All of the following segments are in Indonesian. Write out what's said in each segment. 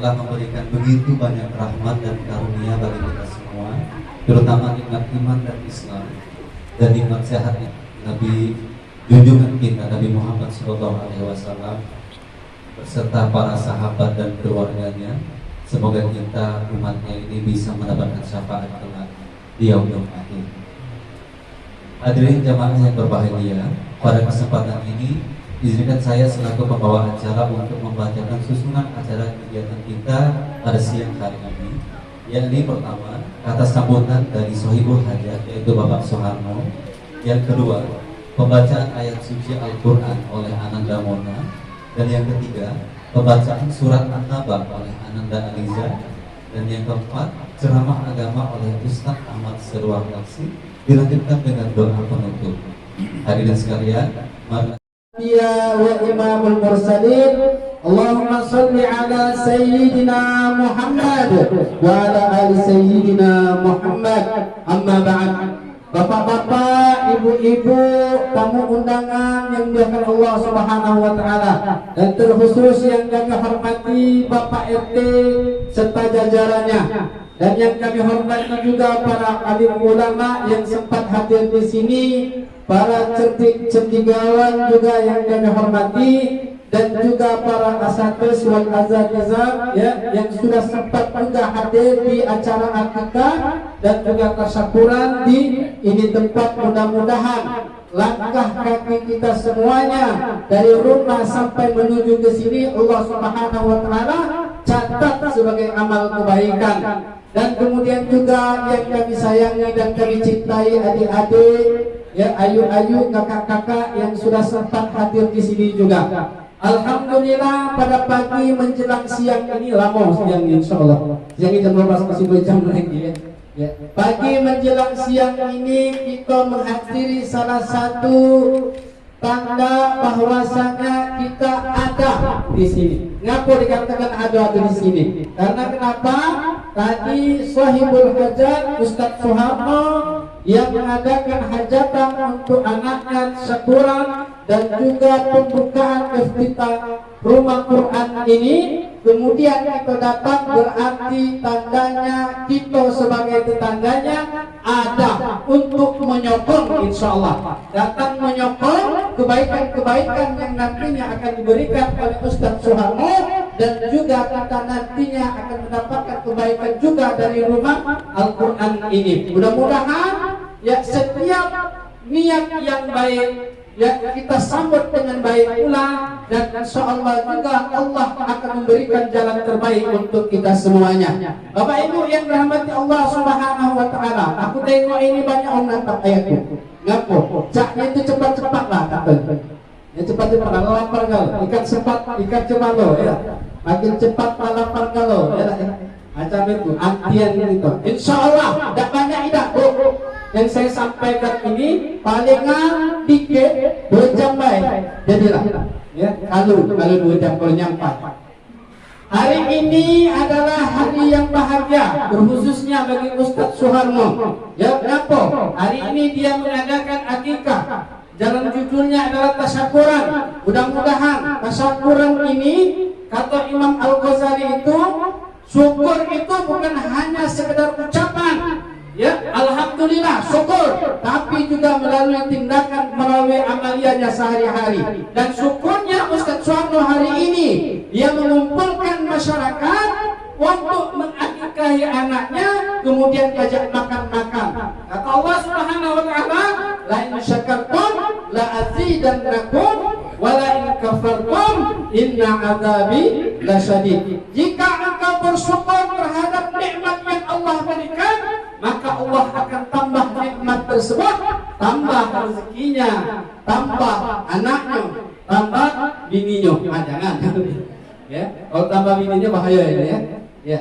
telah memberikan begitu banyak rahmat dan karunia bagi kita semua, terutama nikmat iman dan Islam dan nikmat sehat Nabi junjungan kita Nabi Muhammad SAW beserta para sahabat dan keluarganya. Semoga kita umatnya ini bisa mendapatkan syafaat kelak di yaumul akhir. Hadirin jamaah yang berbahagia, pada kesempatan ini izinkan saya selaku pembawa acara untuk membacakan susunan acara kegiatan kita pada siang hari ini, yakni pertama kata sambutan dari Sohibul Hajat yaitu Bapak Soeharno, yang kedua pembacaan ayat suci Al-Quran oleh Ananda Mona, dan yang ketiga pembacaan surat An-Naba oleh Ananda Aliza, dan yang keempat ceramah agama oleh Ustaz Ahmad Serwar Laksi, dilanjutkan dengan doa penutup. Hadirin sekalian, mari Ya wa imamul mursalin, Allahumma salli ala sayyidina Muhammad wa ala ali sayyidina Muhammad. Amma ba'd. Bapak-bapak, ibu-ibu, tamu undangan yang dimuliakan Allah Subhanahu wa taala, dan terkhusus yang kami hormati Bapak RT serta jajarannya, dan yang kami hormati juga para alim ulama yang sempat hadir di sini, para cendekiawan juga yang kami hormati, dan juga para asatidz wal asatizah ya, yang sudah sempat juga hadir di acara akikah dan juga tasyakuran di ini tempat. Mudah-mudahan langkah kaki kita semuanya dari rumah sampai menuju ke sini Allah Subhanahu wa taala catat sebagai amal kebaikan. Dan kemudian juga yang kami sayangi dan kami cintai adik-adik ya, ayu-ayu, kakak-kakak yang sudah sempat hadir di sini juga. Alhamdulillah pada pagi menjelang siang ini, lama siang insyaallah. Siang jam 12 masih 2 jam lagi ya. Ya. Pagi menjelang siang ini kita menghadiri salah satu tanda bahwasanya kita ada di sini. Ngapa dikatakan ada di sini? Karena kenapa? Tadi Sohibul Hajat Ustaz Soeharno yang mengadakan hajatan untuk anaknya syukuran dan juga pembukaan iftitah rumah Quran ini, kemudian kita datang, berarti tandanya kita sebagai tetangganya ada untuk menyokong, insyaallah datang menyokong kebaikan-kebaikan yang nantinya akan diberikan oleh Ustaz Soeharno, dan juga kita nantinya akan mendapatkan kebaikan juga dari rumah Al-Quran ini. Mudah-mudahan ya setiap niat yang baik ya kita sambut dengan baik pula, dan insyaallah juga Allah akan memberikan jalan terbaik untuk kita semuanya. Bapak Ibu yang dirahmati Allah Subhanahu wa taala, aku tengok ini banyak orang nangkap ayatku. Ngapo? Caknya itu cepat-cepatlah kata. Ya cepat-cepat lapar kalau ikan cepat ikan cepat lo ya. Makin cepat lapar kalau ya. Macam itu antian itu. Insyaallah tidak banyak tidak. Yang saya sampaikan ini palingan dikit 2 jam baik jadilah ya, kalau 2 jam kalau nyampai. Hari ini adalah hari yang bahagia, khususnya bagi Ustaz Soeharno ya. Kenapa? Hari ini dia mengadakan akikah. Jalan judulnya adalah tasyakuran. Mudah-mudahan tasyakuran ini, kata Imam Al-Ghazali itu, syukur itu bukan hanya sekedar ucapan ya, alhamdulillah syukur, tapi juga melalui tindakan, melalui amaliannya sehari-hari. Dan syukurnya Ustaz Soeharno hari ini dia mengumpulkan masyarakat untuk mengakikahi anaknya, kemudian ajak makan-makan. Kata Allah Subhanahu wa taala, la in syakartum la azidannakum wa la in kafartum inna adzabi lasyadid. Jika engkau bersyukur terhadap nikmat yang Allah berikan, maka Allah akan tambah nikmat tersebut, tambah rezekinya, tambah anaknya, tambah bininya. Jangan ya, kalau tambah bininya bahaya ini ya. Ya.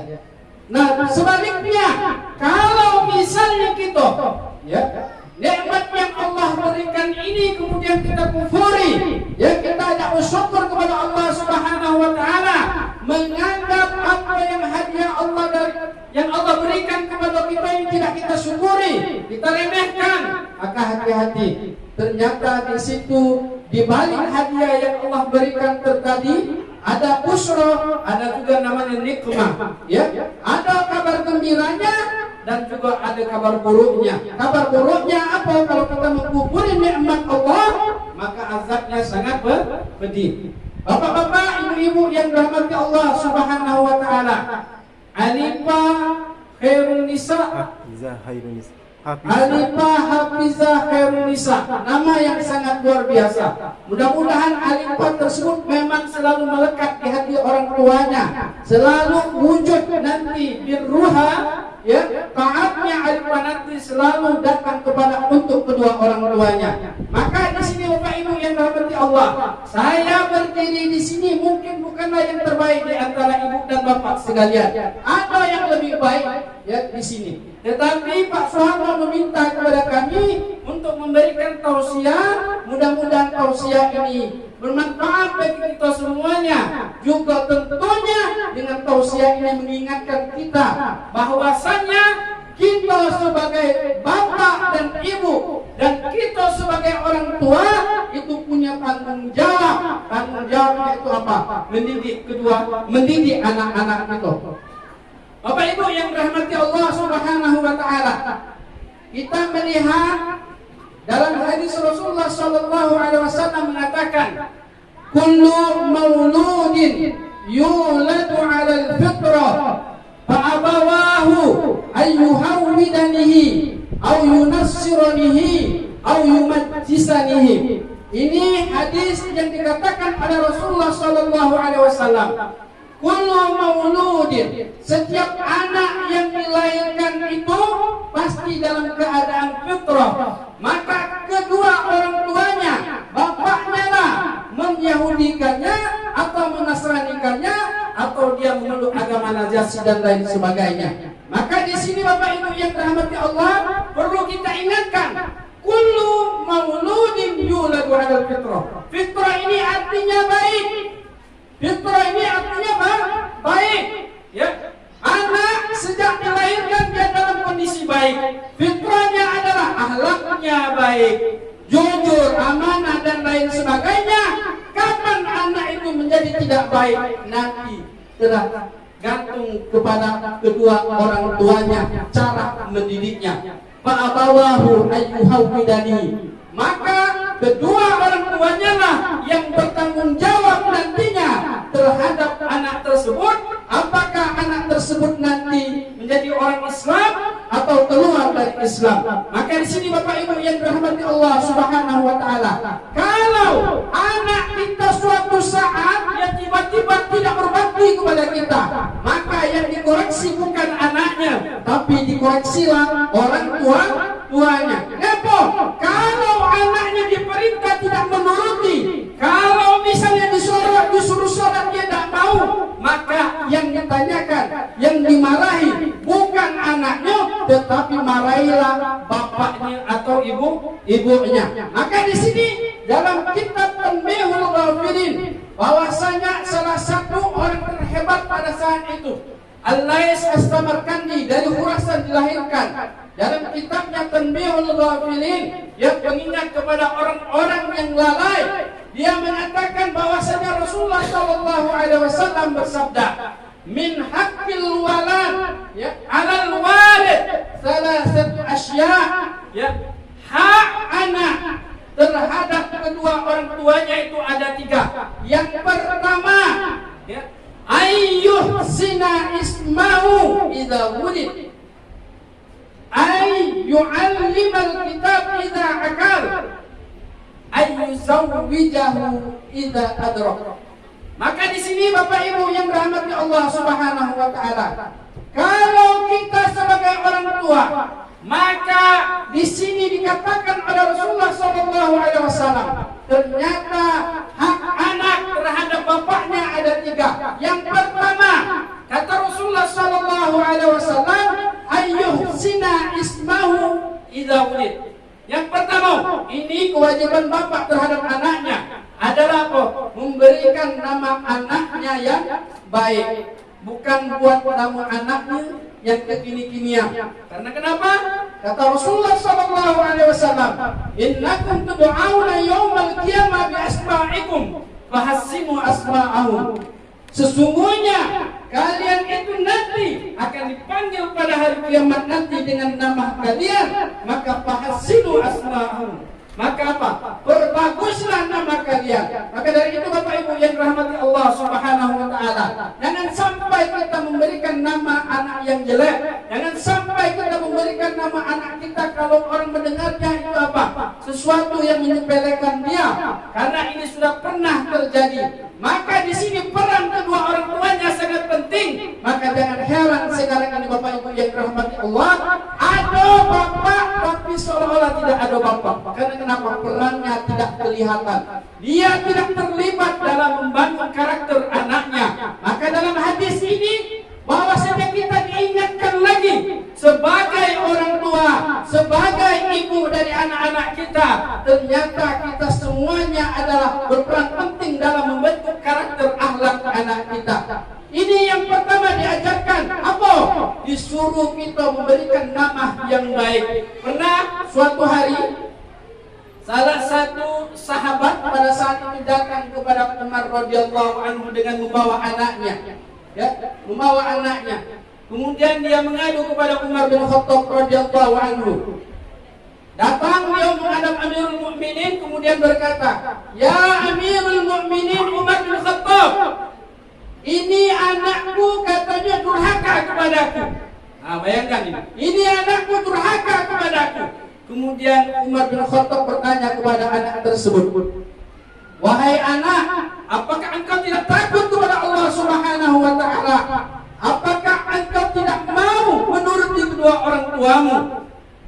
Nah sebaliknya, kalau misalnya kita ya nikmat yang Allah berikan ini kemudian kita kufuri, ya kita tidak bersyukur kepada Allah Subhanahu wa taala, menganggap apa yang hadiah Allah dari yang Allah berikan kepada kita yang tidak kita syukuri, kita remehkan, maka hati-hati. Ternyata di situ di balik hadiah yang Allah berikan tadi ada busro, ada juga namanya nikmah, ya. Ada kabar gembiranya dan juga ada kabar buruknya. Kabar buruknya apa? Kalau kita mengkufuri nikmat Allah, maka azabnya sangat pedih. Bapak-bapak, ibu-ibu yang dirahmati Allah Subhanahu wa taala. Alifah khairun nisa. Alifah Hafizah Khairun Nisa, nama yang sangat luar biasa. Mudah-mudahan Alifah tersebut memang selalu melekat di hati orang tuanya, selalu wujud nanti birruha, ya, taatnya Alifah nanti selalu datang kepada untuk kedua orang tuanya. Maka di sini Bapak Ibu yang dirahmati Allah, saya berdiri di sini mungkin bukanlah yang terbaik di antara ibu dan bapak sekalian. Ada yang lebih baik, ya, di sini. Tetapi Pak Soeharto meminta kepada kami untuk memberikan tausiah. Mudah-mudahan tausiah ini bermanfaat bagi kita semuanya. Juga tentunya dengan tausiah ini mengingatkan kita bahwasannya kita sebagai bapak dan ibu dan kita sebagai orang tua itu punya tanggung jawab. Tanggung jawabnya itu apa? Mendidik anak-anak kita. Bapak Ibu yang dirahmati Allah Subhanahu wa taala, kita melihat dalam hadis Rasulullah sallallahu alaihi wasallam mengatakan, kullu mauludin yuladu 'ala al-fitrah fa abawahu ayyuhawwidanihi aw yunassiranihi aw yumajjisanihi. Ini hadis yang dikatakan pada Rasulullah sallallahu alaihi wasallam. Kullu mauludin, setiap anak yang dilahirkan itu pasti dalam keadaan fitrah. Maka kedua orang tuanya, bapaknya lah menyahudikannya atau menasranikannya atau dia memeluk agama Najasyi dan lain sebagainya. Maka di sini Bapak Ibu yang dirahmati Allah perlu kita ingatkan, kullu mauludin yuladu 'alal fitrah. Fitrah ini artinya baik. Fitrah ini artinya baik, ya. Anak sejak dilahirkan dia dalam kondisi baik. Fitrahnya adalah akhlaknya baik, jujur, amanah dan lain sebagainya. Kapan anak itu menjadi tidak baik? Nanti tergantung kepada kedua orang tuanya cara mendidiknya. Fa'abawahu ayyuhawwidani, maka kedua orang tuanya lah yang bertanggung jawab nantinya terhadap anak tersebut. Apakah anak tersebut nanti menjadi orang Islam atau keluar dari Islam? Maka di sini Bapak Ibu yang dirahmati Allah Subhanahu wa taala, kalau anak kita suatu saat yang tiba-tiba tidak berbakti kepada kita, maka yang dikoreksi bukan anaknya, tapi dikoreksilah orang tuanya. Kenapa? Kalau anaknya diperintah tidak menuruti, kalau misalnya disuruh sholat dia tidak mau, maka yang ditanyakan, yang dimarahi bukan anaknya, tetapi marahilah bapaknya atau ibunya. Maka di sini dalam kitab Tanbihul Ghafilin bahwasanya salah satu orang terhebat pada saat itu, Al-Lais As-Samarkandi dari Khurasan dilahirkan. Dalam kitabnya Tanbihul Ghafilin yang mengingat kepada orang-orang yang lalai, dia mengatakan bahwasanya Rasulullah sallallahu alaihi wasallam bersabda, min haqqil walad, ya, 'alal walid salasatu asya, ya, hak anak terhadap kedua orang tuanya itu ada 3. Yang pertama, ya, ayyuhsina ismahu idza wulid, ay yu'allimal kitab idza akal, ay yuzawwijahu idza adrak. Maka di sini Bapak Ibu yang dirahmati Allah Subhanahu wa taala, kalau kita sebagai orang tua, maka di sini dikatakan oleh Rasulullah sallallahu alaihi wasallam, ternyata hak anak terhadap bapaknya ada 3. Yang pertama, kata Rasulullah sallallahu alaihi wasallam, ayyuhsina ismahu idza wulid. Yang pertama, ini kewajiban bapak terhadap anaknya adalah apa? Memberikan nama anaknya yang baik, bukan buat nama anaknya yang kekini-kinian. Karena kenapa? Kata Rasulullah sallallahu alaihi wasallam, innakum tud'auna yaumal qiyamah bi asma'ikum fahassimu asma'ahum. Sesungguhnya kalian itu nanti akan dipanggil pada hari kiamat nanti dengan nama kalian, maka fahsinu asma'ahum. Maka apa? Perbaguslah nama kalian. Maka dari itu Bapak Ibu yang dirahmati Allah Subhanahu wa taala, jangan sampai kita memberikan nama anak yang jelek. Jangan sampai kita memberikan nama anak kita kalau orang mendengarnya itu apa? Sesuatu yang menyepelekan dia. Karena ini sudah pernah terjadi. Maka di sini peran kedua orang tuanya sangat penting. Maka jangan heran sekarang ini Bapak Ibu yang dirahmati Allah, ada bapak tapi seolah-olah tidak ada bapak. Karena kenapa? Perannya tidak kelihatan. Dia tidak terlibat dalam membangun karakter anaknya. Maka dalam hadis ini bahwasanya kita diingatkan lagi sebagai orang tua, sebagai ibu dari anak-anak kita, ternyata kita semuanya adalah berperan penting dalam membentuk karakter akhlak anak kita. Ini yang pertama diajarkan apa? Disuruh kita memberikan nama yang baik. Pernah suatu hari salah satu sahabat pada saat itu datang kepada Umar radhiyallahu anhu dengan membawa anaknya. Ya, membawa anaknya. Kemudian dia mengadu kepada Umar bin Khattab radhiyallahu anhu. Datang dia menghadap Amirul Mukminin kemudian berkata, "Ya Amirul Mukminin Umar bin Khattab, ini anakku katanya durhaka kepadaku." Nah, bayangkan ini. Ini anakku durhaka kepadaku. Kemudian Umar bin Khattab bertanya kepada anak tersebut, "Wahai anak, apakah engkau tidak takut kepada Allah Subhanahu wa taala? Apakah engkau tidak mau menuruti kedua orang tuamu?"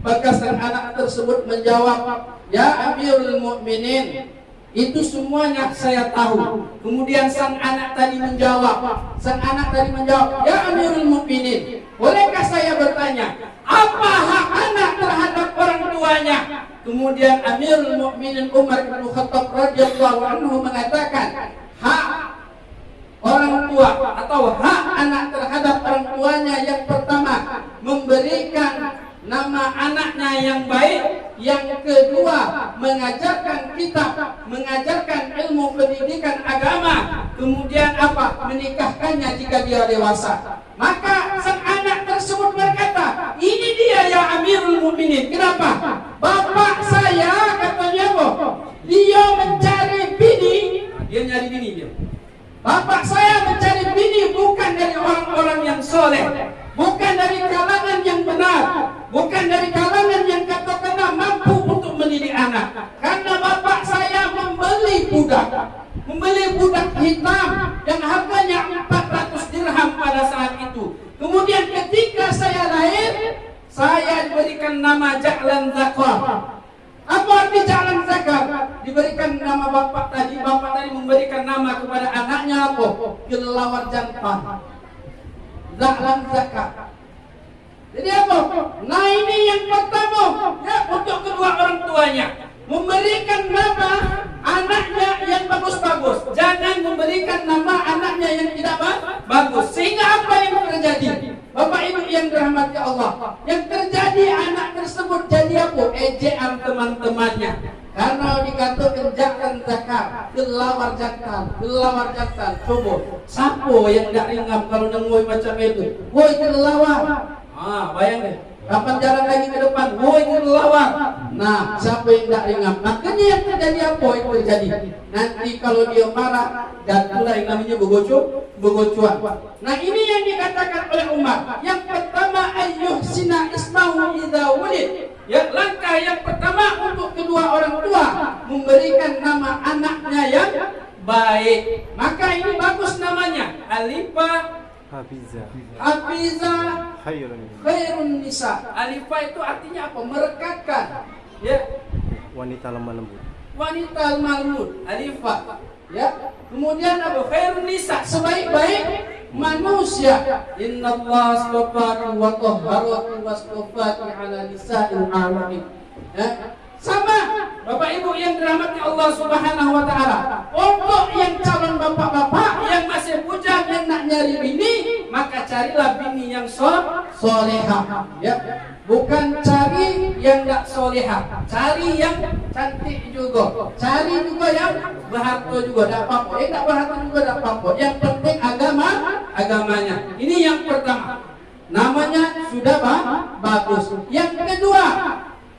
Maka sang anak tersebut menjawab, "Ya Amirul Mukminin, itu semuanya saya tahu." Kemudian sang anak tadi menjawab, "Ya Amirul Mukminin, bolehkah saya bertanya, apa hak anak terhadap orang tuanya?" Kemudian Amirul Mukminin Umar bin Khattab radhiyallahu anhu mengatakan, hak orang tua atau hak anak terhadap orang tuanya yang pertama memberikan nama anaknya yang baik, yang kedua mengajarkan kitab, mengajarkan ilmu pendidikan agama, kemudian apa? Menikahkannya jika dia dewasa. Maka sang anak tersebut berkata, "Ini dia ya Amirul Mukminin. Kenapa? Bapak saya," katanya, "dia mencari bini." Dia nyari bini dia. "Bapak saya mencari bini bukan dari orang-orang yang soleh, bukan dari kalangan yang benar, bukan dari kalangan yang katakanlah mampu untuk mendidik anak. Karena bapak saya membeli budak hitam yang harganya 400 dirham pada saat itu. Kemudian ketika saya lahir, saya diberikan nama Ja'lan Zakar." Apa arti Ja'lan Zakar? Diberikan nama bapak tadi memberikan nama kepada anaknya apa? Kelelawar jantan. Ja'lan Zakar. Jadi apa? Nah, ini yang pertama ya, untuk kedua orang tuanya, memberikan nama anaknya yang bagus-bagus. Jangan memberikan nama anaknya yang tidak bagus. Sehingga apa yang terjadi? Bapak Ibu yang dirahmati Allah, yang terjadi anak tersebut jadi apa? Ejekan teman-temannya. Karena dikatakan Ja'lan Zakar, kelelawar jantan. Coba, siapa yang tidak ingat kalau nengoi macam itu? Woi kelelawar. Bayangkan, kapan jalan lagi ke depan? Woi kelelawar. Nah, siapa yang tidak ingat? Makanya yang terjadi apa yang terjadi? Nanti kalau dia marah, jatuhlah yang namanya begocuan. Nah, ini yang dikatakan oleh Umar. Yang pertama, ayyuhsina ismahu idza wulid. Ya, langkah yang pertama untuk kedua orang tua memberikan nama anaknya yang baik. Maka ini bagus namanya, Alifah Hafiza Khairun Nisa. Alifah itu artinya apa? Merekatkan. Ya. Wanita lemah lembut. Alifah. Ya. Kemudian apa? Khairun Nisa, sebaik-baik manusia. Innallaha astafaki wa tahharaki wastafaki ala nisa'il alamin. Ya. Sama Bapak Ibu yang dirahmati Allah Subhanahu wa taala. Untuk yang calon bapak-bapak yang masih bujang yang nak nyari bini, maka carilah bini yang solehah. Ya. Bukan cari yang gak solehah, cari yang cantik juga, cari juga yang berharta juga, tak apa-apa. Tak berharta juga tak apa-apa. Yang penting agamanya. Ini yang pertama. Namanya sudah bagus. Yang kedua,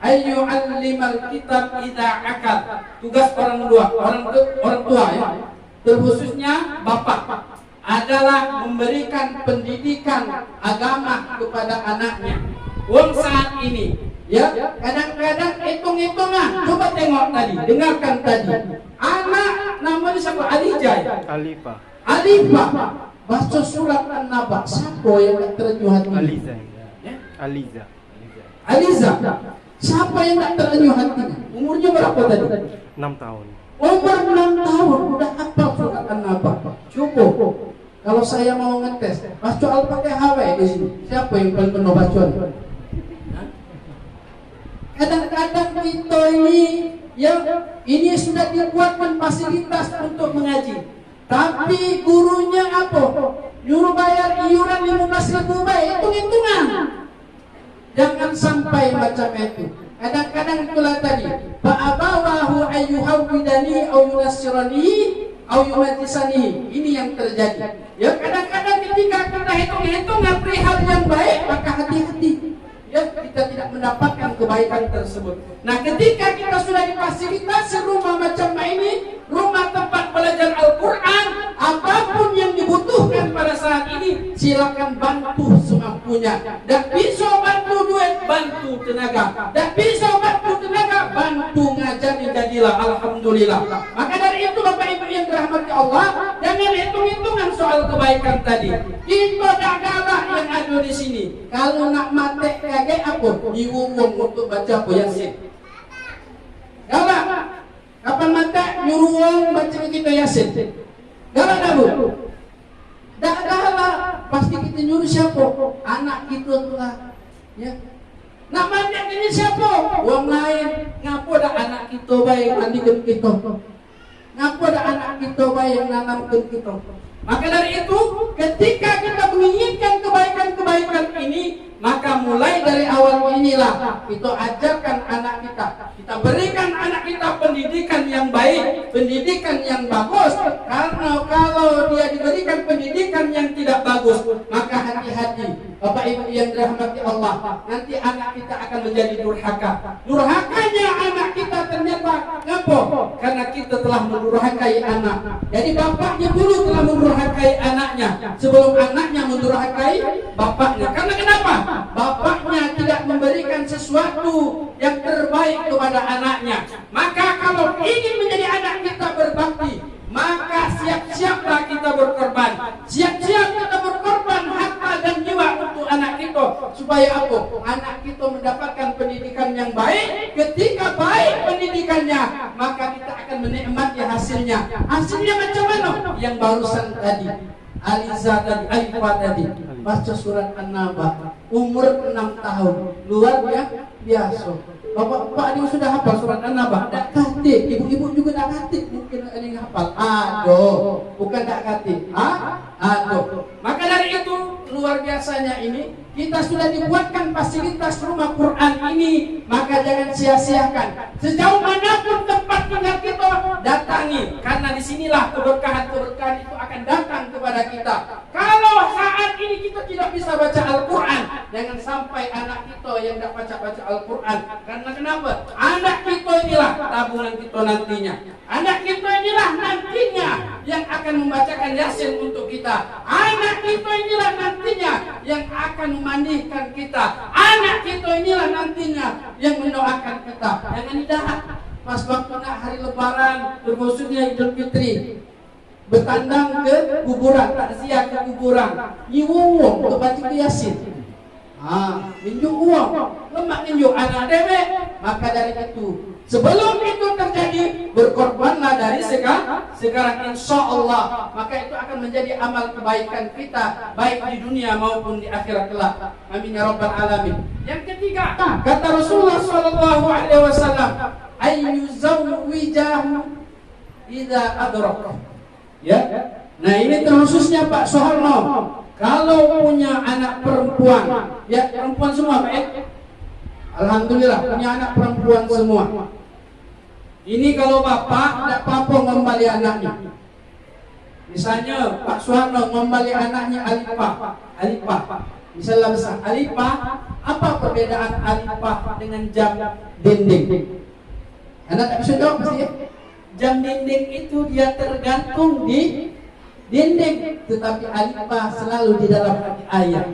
ayyu'allimal kitab idza akal. Tugas orang tua ya. Terkhususnya bapak adalah memberikan pendidikan agama kepada anaknya. Wong saat ini ya kadang-kadang hitung-hitungan. Coba tengok tadi, dengarkan tadi. Anak namanya siapa? Alifah. Baca surat An-Naba. Siapa yang tak terenyuh hati? Aliza. Siapa yang tak terenyuh hatinya? Umurnya berapa tadi? 6 tahun. Umur 6 tahun udah hafal surat An-Naba. Cukup. Kalau saya mau ngetes, baca Al-Fatihah di sini. Siapa yang paling penuh bacaan? Kadang-kadang kita ini sudah dibuatkan fasilitas untuk mengaji. Tapi gurunya apa? Nyuruh bayar iuran 15.000 baik, hitung-hitungan. Jangan sampai macam itu. Kadang-kadang itulah tadi. Fa'abawahu ayyuhawwidani aw yunassirani aw yumatisani. Ini yang terjadi. Ya kadang-kadang ketika kita hitung-hitungan perihal yang baik, maka hati-hati. Ya kita tidak mendapatkan kebaikan tersebut. Nah ketika kita sudah difasilitasi rumah macam ini, rumah tempat belajar Al-Quran, apapun yang dibutuhkan pada saat ini, silakan bantu semampunya. Dan bisa bantu duit, bantu tenaga. Dan bisa bantu tenaga, bantu ngajari, jadilah alhamdulillah. Maka dari itu Bapak Ibu yang dirahmati Allah, jangan hitung-hitungan soal kebaikan tadi. Kita dah galak yang ada di sini. Kalau nak mati kaget apa? Diwungwung untuk baca apa Yasin. Galak. Kapan mati nyuruh orang baca kita Yasin. Galak dah bu. Dah galak. Pasti kita nyuruh siapa? Anak kita tu lah. Ya. Nak mati ini siapa? Orang lain. Ngapa dah anak kita baik mandikan kita? Ngapa dah anak kita baik nanamkan kita? Maka dari itu, ketika kita menginginkan kebaikan-kebaikan ini, maka mulai dari awal inilah kita ajarkan anak kita. Kita berikan anak kita pendidikan yang baik, pendidikan yang bagus. Karena kalau dia diberikan pendidikan yang tidak bagus, maka hati-hati. Bapak Ibu yang dirahmati Allah, nanti anak kita akan menjadi durhaka. Durhakanya anak kita ternyata ngapa? Karena kita telah mendurhakai anak. Jadi bapaknya dulu telah mendurhakai anaknya sebelum anaknya mendurhakai bapaknya. Karena kenapa? Bapaknya tidak memberikan sesuatu yang terbaik kepada anaknya. Maka kalau ingin menjadi anak kita berbakti, maka siap-siaplah kita berkorban. Siap-siap kita berkorban harta dan jiwa untuk anak kita. Supaya apa? Anak kita mendapatkan pendidikan yang baik. Ketika baik pendidikannya, maka kita akan menikmati hasilnya. Hasilnya macam mana? Yang barusan tadi. Alifah tadi baca surat An-Naba, umur 6 tahun, luar biasa. Bapak dia sudah hafal surat An-Naba, tak katik. Ibu-ibu juga tak katik, mungkin ada yang hafal. Aduh, bukan tak katik. Aduh. Maka dari itu luar biasanya ini, kita sudah dibuatkan fasilitas rumah Quran ini, maka jangan sia-siakan. Sejauh manapun tempat tinggal kita, datangi, karena disinilah keberkahan-keberkahan itu akan datang kepada kita. Kalau saat ini kita tidak bisa baca Al-Quran, jangan sampai anak kita yang tidak baca Al-Quran. Karena kenapa? Anak kita inilah tabungan kita nantinya. Anak kita inilah nantinya yang akan membacakan Yasin untuk kita. Anak kita inilah nantinya yang akan memandikan kita. Anak kita inilah nantinya yang mendoakan kita. Jangan didahak pas waktu nak hari Lebaran, terkhususnya Idul Fitri, bertandang ke kuburan, takziah ke kuburan, nyiwung ke baca Yasin. Minjuk uang, lemak minjuk anak dewek. Maka dari itu, sebelum itu terjadi, berkorbanlah dari sekarang insya Allah. Maka itu akan menjadi amal kebaikan kita, baik di dunia maupun di akhirat kelak. Amin ya rabbal alamin. Yang ketiga, kata Rasulullah SAW, ayyuzawwijahu idza adrak. Ya. Nah ini terkhususnya Pak Soeharno. Kalau punya anak perempuan, ya perempuan semua Pak, Alhamdulillah punya anak perempuan semua. Ini kalau bapak tidak apa-apa ngembali anaknya. Misalnya Pak Soeharno ngembali anaknya Alipah. Misalnya Alipah, apa perbedaan Alipah dengan jam dinding? Anak tak bisa jawab pasti ya. Jam dinding itu dia tergantung di dinding, tetapi Alipah selalu di dalam hati ayah.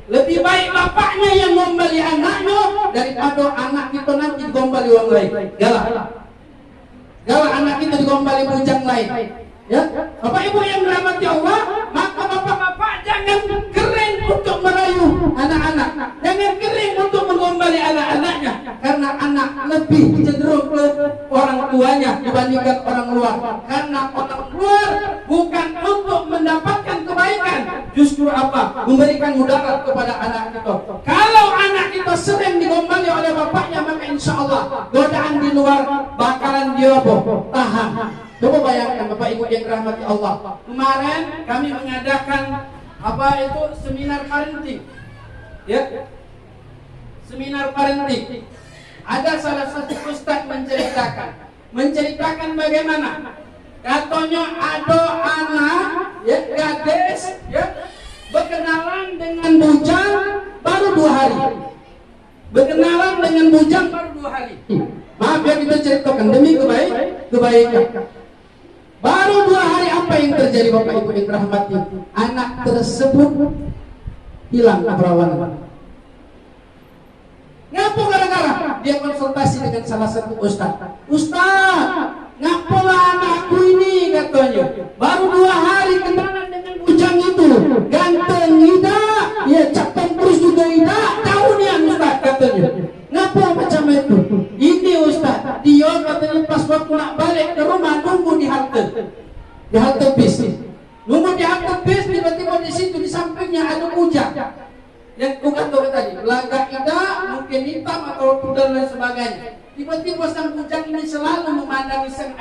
Lebih baik bapaknya yang ngombali anaknya daripada anak kita nanti digombali orang lain. Galak anak kita digombali bujang lain. Ya, Bapak Ibu yang dirahmati Allah, maka bapak-bapak jangan kering untuk merayu anak-anak, jangan kering untuk menggombali anak-anaknya, karena anak lebih cenderung ke orang tuanya dibandingkan orang luar. Karena orang luar bukan untuk mendapatkan kebaikan, justru apa? Memberikan mudarat kepada anak kita. Kalau anak kita sering digombali oleh bapaknya, maka insya Allah godaan di luar bakalan dia tahan. Coba bayangkan Bapak Ibu yang dirahmati Allah. Kemarin kami mengadakan seminar parenting. Ya. Seminar parenting. Ada salah satu ustaz menceritakan bagaimana katanya ada anak gadis berkenalan dengan bujang baru 2 hari. Maaf ya, kita ceritakan demi kebaikan. Baru 2 hari apa yang terjadi Bapak Ibu yang dirahmati? Anak tersebut hilang keperawanan. Ngapa gara-gara? Dia konsultasi dengan salah satu ustaz. Ustaz, ngapalah anakku ini katanya. Baru 2 hari kenalan dengan bujang itu. Ganteng tidak? Ya capek terus juga tidak. Tahu dia ustaz katanya. Ngapa macam itu? Ini ustaz, dia katanya pas waktu nak balik ke rumah nunggu di halte bis. Nunggu di halte bis, tiba-tiba di situ di sampingnya ada bujang. Yang bukan tahu tadi, lagak tidak, mungkin hitam atau pudar dan sebagainya. Tiba-tiba sang bujang ini selalu memandangi sang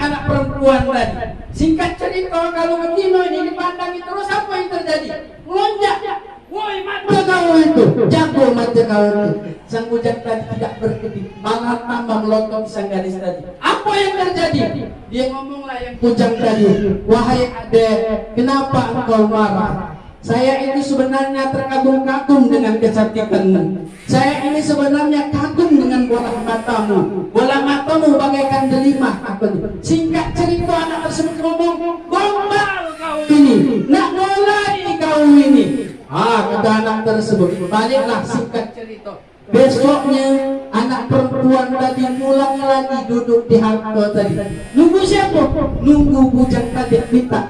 anak perempuan tadi. Singkat cerita, kalau begini ini dipandangi terus, apa yang terjadi? Melonjak. Woi, mata kau itu, jago mata kau itu. Sang bujang tadi tidak berkedip, malah tambah melotot sang gadis tadi. Apa yang terjadi? Dia ngomonglah yang bujang tadi, wahai adek, kenapa engkau marah? Saya ini sebenarnya terkagum-kagum dengan kecantikanmu. Saya ini sebenarnya kagum dengan bola matamu. Bola matamu bagaikan delima. Singkat cerita, anak tersebut ngomong, gombal kau ini, nak mulai kau ini. Kata anak tersebut, baliklah singkat cerita. Besoknya anak perempuan tadi pulang lagi duduk di halte tadi. Nunggu siapa? Nunggu bujang tadi minta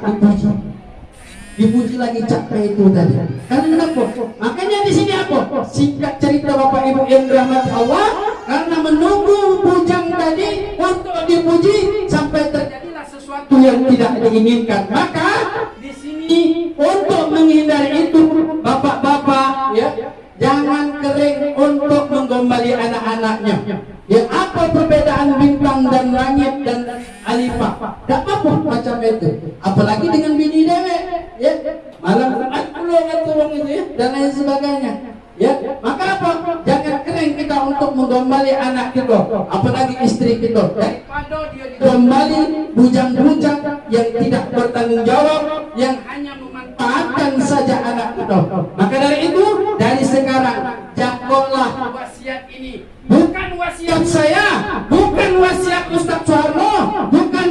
dipuji lagi capek itu tadi. Karena kenapa? Makanya di sini apa? Singkat cerita Bapak Ibu yang dirahmati Allah, karena menunggu bujang tadi untuk dipuji sampai terjadilah sesuatu yang tidak diinginkan. Maka di sini untuk menghindari itu, bapak-bapak jangan kering untuk menggombali anak-anaknya. Yang apa perbedaan bintang dan langit dan Alipah? Tak apa macam itu. Apalagi dengan bini dewek, malam pulau kata orang itu dan lain sebagainya. Maka apa? Jangan kering kita untuk menggombali anak kita, apalagi istri kita. Daripada dia digombali bujang-bujang yang tidak bertanggung jawab, yang hanya memanfaatkan saja anak kita. Maka dari itu, dari sekarang jagalah wasiat ini. Bukan wasiat saya, bukan wasiat Ustaz Soeharno, bukan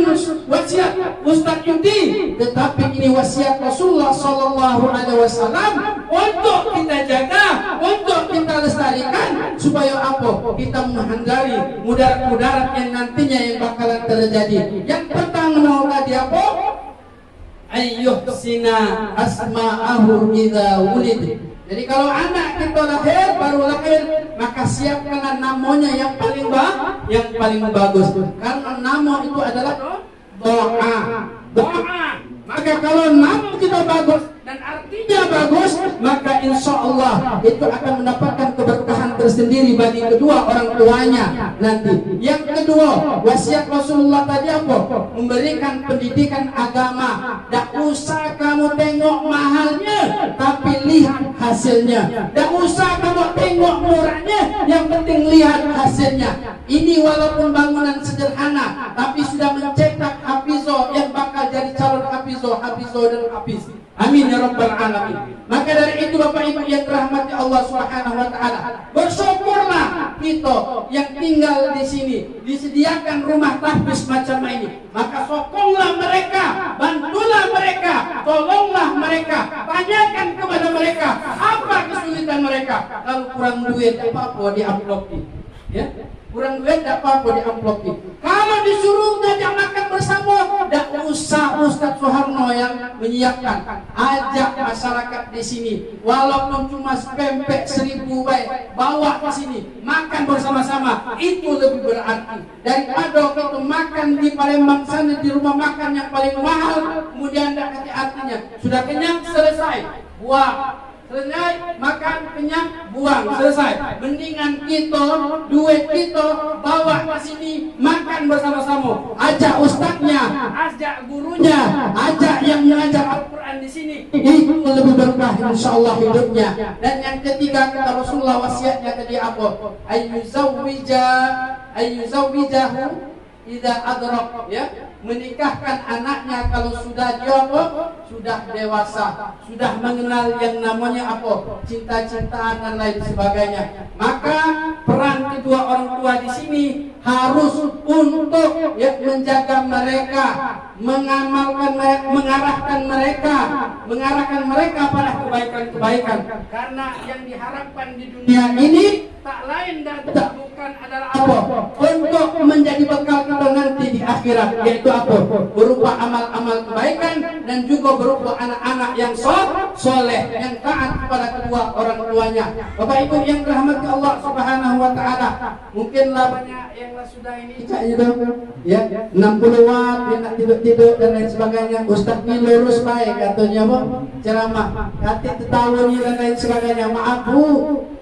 wasiat Ustaz Yudi, tetapi ini wasiat Rasulullah Sallallahu Alaihi Wasallam untuk kita jaga, untuk kita lestarikan, supaya apa? Kita menghindari mudarat-mudarat yang nantinya yang bakalan terjadi. Yang pertama tadi apa? Ayyuhsina asma'ahu idza wulid. Jadi kalau anak kita baru lahir, maka siapkanlah namanya yang paling bagus. Karena nama itu adalah doa. Maka kalau nama kita bagus dan artinya bagus, maka insya Allah itu akan mendapatkan keberkahan tersendiri bagi kedua orang tuanya nanti. Yang kedua, wasiat Rasulullah tadi apa? Memberikan pendidikan agama. Tak usah kamu tengok mahalnya, tapi lihat hasilnya. Tak usah kamu tengok murahnya, yang penting lihat hasilnya. Ini walaupun bangunan sederhana, tapi sudah mencetak hafizo yang bakal jadi calon hafizo dan hafiz. Amin ya rabbal alamin. Maka dari itu Bapak Ibu yang dirahmati Allah Subhanahu wa taala, bersyukurlah kita yang tinggal di sini disediakan rumah tahfiz macam ini. Maka sokonglah mereka, bantulah mereka, tolonglah mereka, tanyakan kepada mereka apa kesulitan mereka. Kalau kurang duit apa-apa diamplopi. Ya? Kurang duit tak apa-apa diamplopi. Kalau disuruh ngajak makan bersama, tak usah Ustaz Soeharno yang menyiapkan. Ajak masyarakat di sini, walaupun cuma pempek 1000 baik, bawa ke sini, makan bersama-sama. Itu lebih berarti daripada kita makan di Palembang sana di rumah makan yang paling mahal, kemudian tak ada artinya. Sudah kenyang, selesai, buang. Selesai, makan, kenyang, buang, selesai. Mendingan kita, duit kita bawa ke sini, makan bersama-sama. Ajak ustadznya, ajak gurunya, ajak yang mengajar Al-Quran di sini. Itu lebih berkah insyaallah hidupnya. Dan yang ketiga kata Rasulullah wasiatnya tadi apa? Ayyuzawwijahu idza adrak, ya, menikahkan anaknya kalau sudah dia sudah dewasa, sudah mengenal yang namanya apa, cinta-cintaan dan lain sebagainya. Maka peran kedua orang tua di sini harus untuk ya menjaga mereka, mengarahkan mereka pada kebaikan-kebaikan. Karena yang diharapkan di dunia ini tak lain dan tak bukan adalah apa? Untuk menjadi bekal kita nanti di akhirat, yaitu apa? Berupa amal-amal kebaikan dan juga berupa anak-anak yang soleh, yang taat kepada kedua orang tuanya. Bapak Ibu yang dirahmati Allah Subhanahu wa taala, mungkinlah banyak yang sudah ini ya 60 watt, dia nak tidur-tidur dan lain sebagainya. Ustaz ni lurus baik katanya ceramah, hati tertawa ni dan lain sebagainya. Maaf Bu,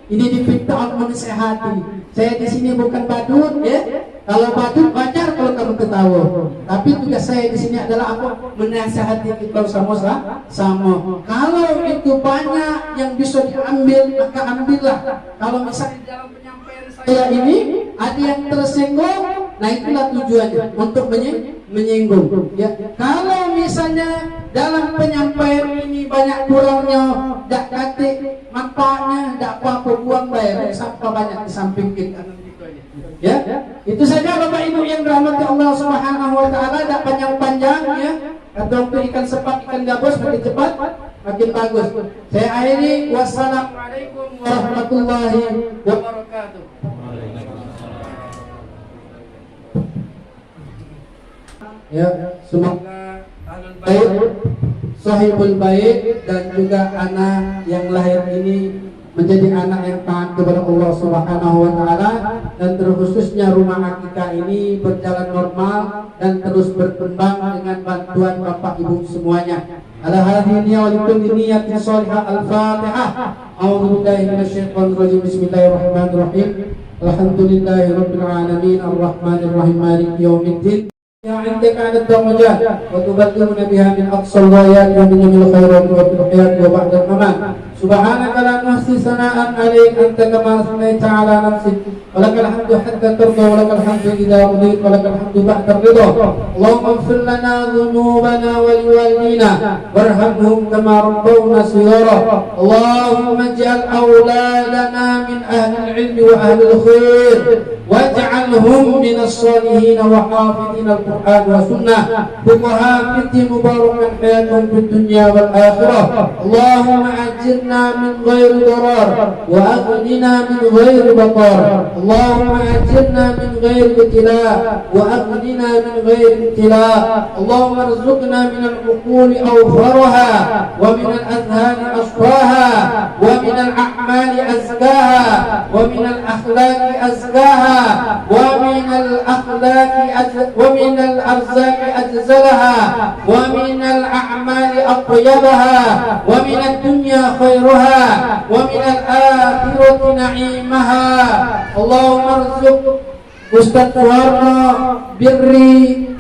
ini dipinta untuk menasihati. Saya di sini bukan badut, ya. Kalau badut wajar kalau kamu ketawa. Tapi tugas saya di sini adalah apa? Menasihati kita sama-sama. Kalau itu banyak yang bisa diambil, maka ambillah. Kalau misalnya dalam penyampaian saya ini ada yang tersinggung, nah itulah tujuannya, untuk menyinggung. Ya. Kalau misalnya dalam penyampaian ini banyak kurangnya, tak katik manfaatnya, tak apa-apa, buang bayar, sampah banyak di samping kita. Ya, itu saja Bapak Ibu yang dirahmati Allah Subhanahu wa taala. Tak panjang-panjang ya. Atau untuk ikan sepat, ikan gabus makin cepat, makin bagus. Saya akhiri, wassalamualaikum warahmatullahi wabarakatuh. Ya, semoga ahlul bait, sahibul bait dan juga anak yang lahir ini menjadi anak yang taat kepada Allah Subhanahu wa taala, dan terkhususnya rumah akikah ini berjalan normal dan terus berkembang dengan bantuan Bapak Ibu semuanya. Ala hadhihi wa likulli niyatin shalihah. Al-Fatihah. A'udzu billahi minasyaitonir rajim. Bismillahirrahmanirrahim. Alhamdulillahirabbil alamin arrahmanir rahim maliki yaumiddin. Ya indaka ala darajat wa tuballighuna biha min aqsal ghayat wa min jamil khairat wa fil hayat wa ba'da al-mamat. Subhanaka la nuhsi sana'an 'alaika anta kama asnaita 'ala nafsik wa lakal hamdu hatta tarda wa lakal hamdu idza radita wa lakal hamdu ba'da ridha. Allahumma ighfir lana dhunubana wa liwalidina warhamhum kama rabbawna shighara. Allahumma ij'al awladana min ahli al-'ilmi wa ahli al-khair waj'alhum min as-salihin wa hafidhin al-Qur'an wa sunnah fuqaha fi mubarakan hayatun fid dunya wal akhirah. Allahumma ajirna من غير ضرار وأغننا من غير بطار. اللهم أجرنا من غير ابتلاء وأغننا من غير ابتلاء. اللهم ارزقنا من العقول أوفرها ومن الأذهان أصفاها ومن الأعمال أزكاها ومن الأخلاق أزكاها ومن الأرزاق أجزلها ومن الأعمال أطيبها ومن الدنيا خيرها ومن الآخرة نعيمها. اللهم ارزق Ustadz Warno birri